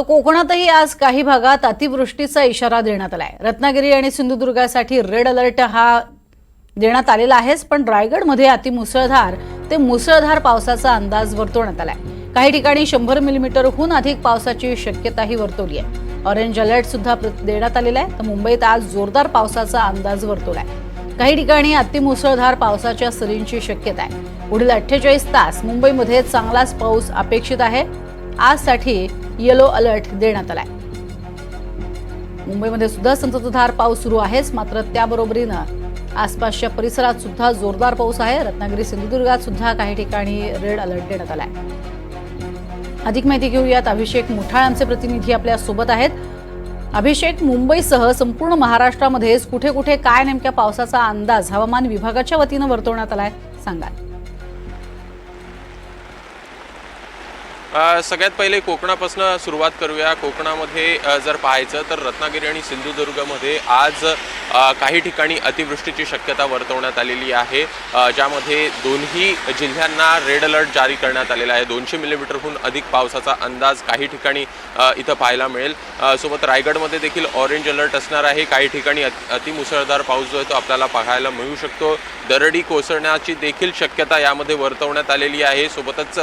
कोकणातही आज काही भागात अतिवृष्टीचा इशारा देण्यात आलाय। रत्नागिरी आणि सिंधुदुर्गासाठी रेड अलर्ट हा देण्यात आलेला आहेच, पण रायगडमध्ये अतिमुसळधार ते मुसळधार पावसाचा अंदाज वर्तवण्यात आलाय। काही ठिकाणी 100 मिलीमीटरहून अधिक पावसाची शक्यताही वर्तवली आहे। ऑरेंज अलर्ट सुद्धा देण्यात आलेला आहे। तर मुंबईत आज जोरदार पावसाचा अंदाज वर्तवलाय। काही ठिकाणी अतिमुसळधार पावसाच्या सरींची शक्यता आहे। पुढील 48 तास मुंबईमध्ये चांगलाच पाऊस अपेक्षित आहे। आजसाठी येलो अलर्ट देण्यात आलाय। मुंबईमध्ये सुद्धा संततधार पाऊस सुरू आहेच, मात्र त्याबरोबरीनं आसपासच्या परिसरात सुद्धा जोरदार पाऊस आहे। रत्नागिरी सिंधुदुर्गात सुद्धा काही ठिकाणी रेड अलर्ट देण्यात आलाय। अधिक माहिती घेऊयात। अभिषेक मुठाळ आमचे प्रतिनिधी आपल्या सोबत आहेत। अभिषेक, मुंबईसह संपूर्ण महाराष्ट्रामध्ये कुठे कुठे काय नेमक्या पावसाचा अंदाज हवामान विभागाच्या वतीनं वर्तवण्यात आलाय, सांगाल? सगळ्यात पहिले कोकणापासून सुरुवात करूया। कोकणामध्ये जर पाहायचं तर रत्नागिरी आणि सिंधुदुर्गमध्ये आज काही ठिकाणी अतिवृष्टीची शक्यता वर्तवण्यात आलेली आहे, ज्यामध्ये दोन्ही जिल्ह्यांना रेड अलर्ट जारी करण्यात आलेला आहे। 200 मिलीमीटरहून अधिक पावसाचा अंदाज काही ठिकाणी इथं पाहायला मिळेल। सोबत रायगडमध्ये देखील ऑरेंज अलर्ट असणार आहे। काही ठिकाणी अतिमुसळधार पाऊस जो आहे तो आपल्याला पाहायला मिळू शकतो। दरडी कोसळण्याची देखील शक्यता यामध्ये वर्तवण्यात आलेली आहे। सोबतच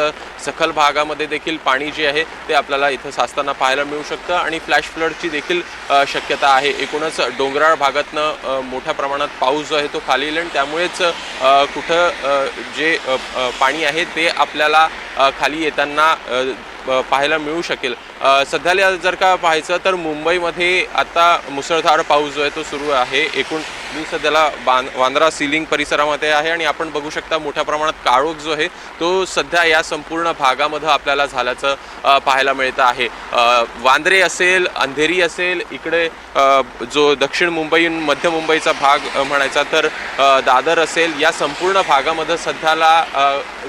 सखल भागामध्ये देखील पाणी जे आहे ते आपल्याला इथं साचताना पाहायला मिळू शकतं आणि फ्लॅश फ्लडची देखील शक्यता आहे। एकूणच डोंगराळ भागातनं मोठ्या प्रमाणात पाऊस जो आहे तो खाली येईल आणि त्यामुळेच कुठं जे पाणी आहे ते आपल्याला खाली येताना पाहायला मिळू शकेल। सध्याला जर का पाहायचं तर मुंबईमध्ये आता मुसळधार पाऊस जो आहे तो सुरू आहे। एकूण मी सध्याला वांद्रा सिलिंग परिसरामध्ये आहे आणि आपण बघू शकता मोठ्या प्रमाणात काळोख जो आहे तो सध्या या संपूर्ण भागामध्ये आपल्याला झाल्याचं पाहायला मिळतं आहे। वांद्रे असेल, अंधेरी असेल, इकडे जो दक्षिण मुंबई मध्य मुंबईचा भाग म्हणायचा तर दादर असेल, या संपूर्ण भागामध्ये सध्याला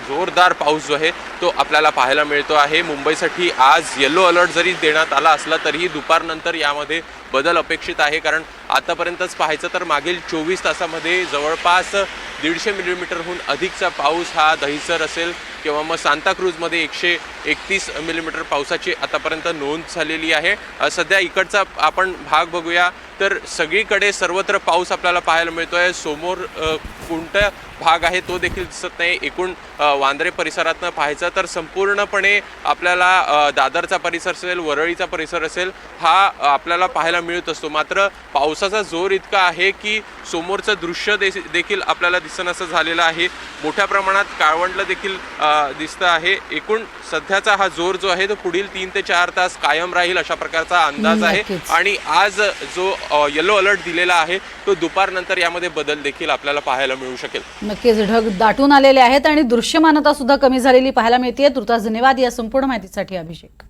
जोरदार पाऊस जो आहे तो आपल्याला पाहायला मिळतो आहे। मुंबईसाठी आज येलो अलर्ट जरी देण्यात आला असला तरीही दुपारनंतर यामध्ये बदल अपेक्षित आहे, कारण आतापर्यंतच पाहायचं तर मागील 24 तासामध्ये जवळपास 150 मिलीमीटरहून अधिकचा पाऊस हा दहिसर असेल किंवा मग सांताक्रूजमध्ये 131 मिलीमीटर पावसाची आतापर्यंत नोंद झालेली आहे। सध्या इकडचा आपण भाग बघूया तर सगळीकडे सर्वत्र पाऊस आपल्याला पाहायला मिळतोय। समोर कोणता भाग आहे तो देखील दिसत नाही। एकूण वांद्रे परिसरातनं पाहायचं तर संपूर्णपणे आपल्याला दादरचा परिसर असेल, वरळीचा परिसर असेल हा आपल्याला पाहायला मिळत असतो। मात्र पावसाचा जोर इतका आहे की समोरचं दृश्य देखील आपल्याला दिसणं झालेलं आहे। मोठ्या प्रमाणात काळवंडलं देखील दिसतं आहे। एकूण सध्याचा हा जोर जो आहे तो पुढील 3 ते 4 तास कायम राहील अशा प्रकारचा अंदाज आहे आणि आज जो येलो अलर्ट दिलेला आहे तो दुपारनंतर यामध्ये बदल देखील आपल्याला पाहायला मिळू शकेल। नक्कीच ढग दाटून आलेले आहेत आणि दृश्यमानता सुद्धा कमी झालेली पाहायला मिळते। तुर्तास धन्यवाद या संपूर्ण माहितीसाठी अभिषेक।